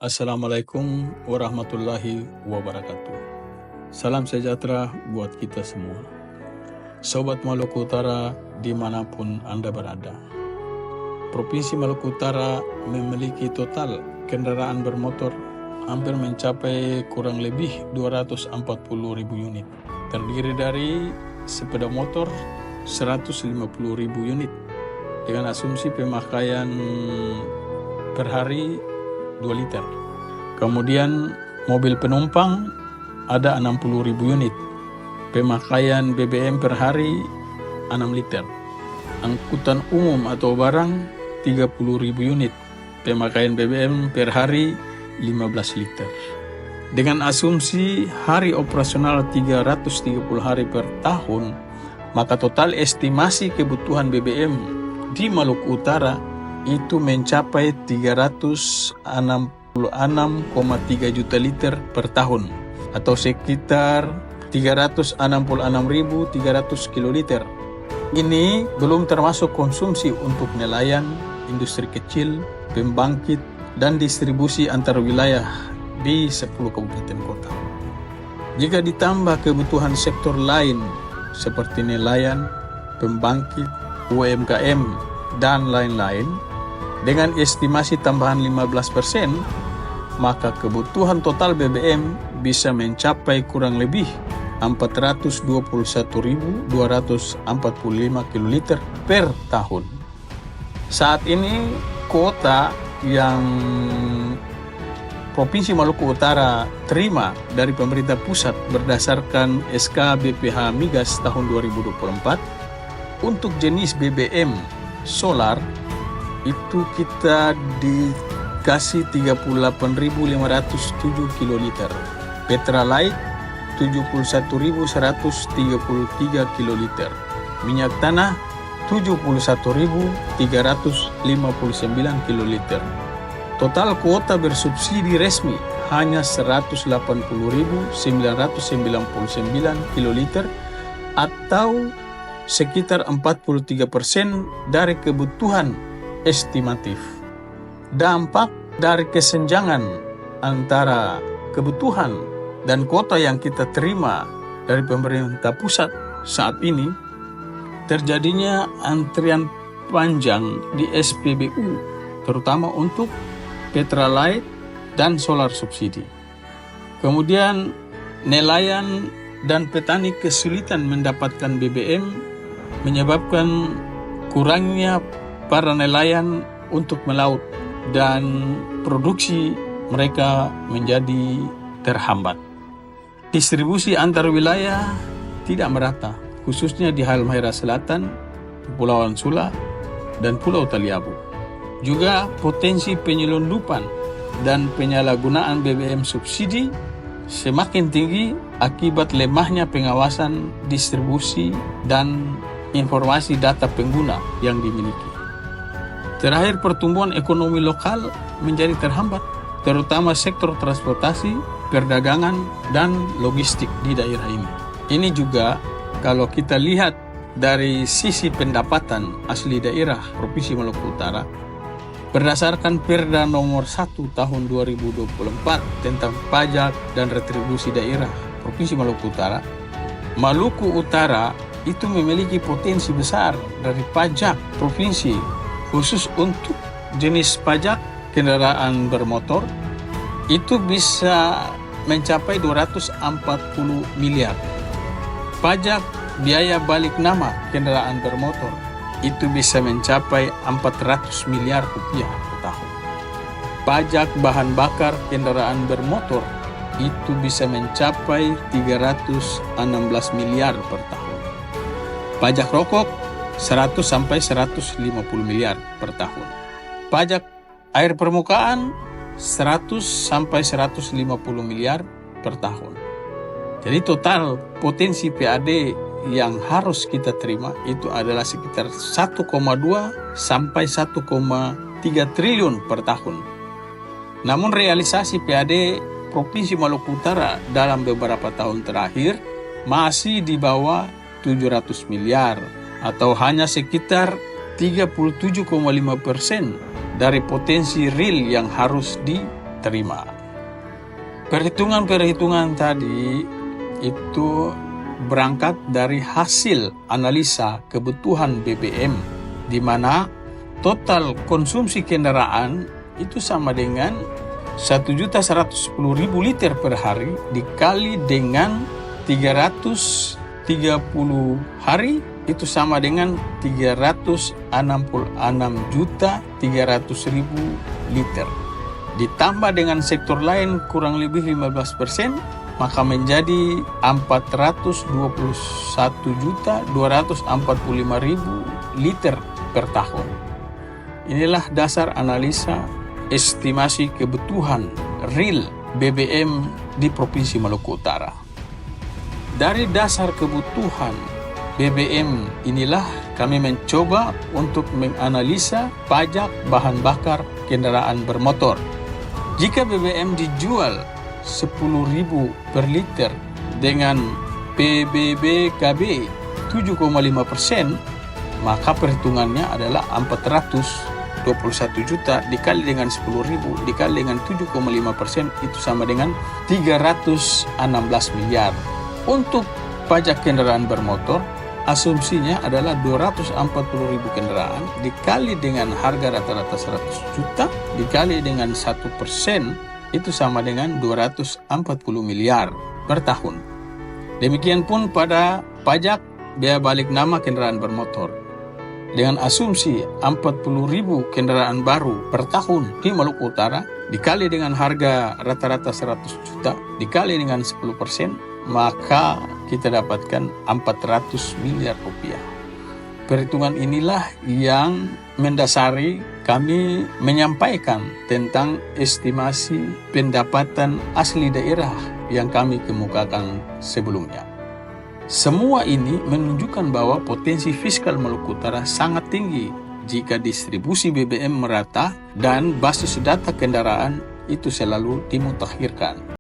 Assalamualaikum warahmatullahi wabarakatuh. Salam sejahtera buat kita semua. Sobat Maluku Utara dimanapun Anda berada. Provinsi Maluku Utara memiliki total kendaraan bermotor hampir mencapai kurang lebih 240.000 unit. Terdiri dari sepeda motor 150.000 unit dengan asumsi pemakaian per hari 2 liter. Kemudian mobil penumpang ada 60.000 unit. Pemakaian BBM per hari 6 liter. Angkutan umum atau barang 30.000 unit. Pemakaian BBM per hari 15 liter. Dengan asumsi hari operasional 330 hari per tahun, maka total estimasi kebutuhan BBM di Maluku Utara itu mencapai 366,3 juta liter per tahun atau sekitar 366.300 kiloliter. Ini belum termasuk konsumsi untuk nelayan, industri kecil, pembangkit, dan distribusi antar wilayah di 10 kabupaten kota. Jika ditambah kebutuhan sektor lain seperti nelayan, pembangkit, UMKM, dan lain-lain, dengan estimasi tambahan 15%, maka kebutuhan total BBM bisa mencapai kurang lebih 421.245 kiloliter per tahun. Saat ini kuota yang Provinsi Maluku Utara terima dari pemerintah pusat berdasarkan SK BPH Migas tahun 2024 untuk jenis BBM solar itu kita dikasih 38.507 kiloliter, Petralite 71.133 kiloliter, minyak tanah 71.359 kiloliter. Total kuota bersubsidi resmi hanya 180.999 kiloliter atau sekitar 43% dari kebutuhan estimatif. Dampak dari kesenjangan antara kebutuhan dan kuota yang kita terima dari pemerintah pusat saat ini, terjadinya antrian panjang di SPBU, terutama untuk Petralite dan solar subsidi. Kemudian nelayan dan petani kesulitan mendapatkan BBM menyebabkan kurangnya para nelayan untuk melaut dan produksi mereka menjadi terhambat. Distribusi antar wilayah tidak merata, khususnya di Halmahera Selatan, Kepulauan Sula, dan Pulau Taliabu. Juga potensi penyelundupan dan penyalahgunaan BBM subsidi semakin tinggi akibat lemahnya pengawasan distribusi dan informasi data pengguna yang dimiliki. Terakhir, pertumbuhan ekonomi lokal menjadi terhambat, terutama sektor transportasi, perdagangan, dan logistik di daerah ini. Ini juga kalau kita lihat dari sisi pendapatan asli daerah Provinsi Maluku Utara, berdasarkan Perda nomor 1 tahun 2024 tentang pajak dan retribusi daerah Provinsi Maluku Utara, Maluku Utara itu memiliki potensi besar dari pajak provinsi, khusus untuk jenis pajak kendaraan bermotor itu bisa mencapai 240 miliar. Pajak biaya balik nama kendaraan bermotor itu bisa mencapai 400 miliar rupiah per tahun. Pajak bahan bakar kendaraan bermotor itu bisa mencapai 316 miliar per tahun. Pajak rokok 100 sampai 150 miliar per tahun. Pajak air permukaan 100 sampai 150 miliar per tahun. Jadi total potensi PAD yang harus kita terima itu adalah sekitar 1,2 sampai 1,3 triliun per tahun. Namun realisasi PAD Provinsi Maluku Utara dalam beberapa tahun terakhir masih di bawah 700 miliar atau hanya sekitar 37,5% dari potensi real yang harus terima. Perhitungan-perhitungan tadi itu berangkat dari hasil analisa kebutuhan BBM, di mana total konsumsi kendaraan itu sama dengan 1.110.000 liter per hari dikali dengan 330 hari, itu sama dengan 366.300.000 liter. Ditambah dengan sektor lain kurang lebih 15%, maka menjadi 421.245.000 liter per tahun. Inilah dasar analisa estimasi kebutuhan real BBM di Provinsi Maluku Utara. Dari dasar kebutuhan BBM inilah kami mencoba untuk menganalisa pajak bahan bakar kendaraan bermotor. Jika BBM dijual 10.000 per liter dengan PBBKB 7,5%, maka perhitungannya adalah 421 juta dikali dengan 10.000 dikali dengan 7,5%, itu sama dengan 316 miliar. Untuk pajak kendaraan bermotor, asumsinya adalah 240.000 kendaraan dikali dengan harga rata-rata 100 juta dikali dengan 1%, itu sama dengan 240 miliar per tahun. Demikian pun pada pajak biaya balik nama kendaraan bermotor. Dengan asumsi 40.000 kendaraan baru per tahun di Maluku Utara dikali dengan harga rata-rata 100 juta dikali dengan 10%, maka kita dapatkan 400 miliar rupiah. Perhitungan inilah yang mendasari kami menyampaikan tentang estimasi pendapatan asli daerah yang kami kemukakan sebelumnya. Semua ini menunjukkan bahwa potensi fiskal Maluku Utara sangat tinggi jika distribusi BBM merata dan basis data kendaraan itu selalu dimutakhirkan.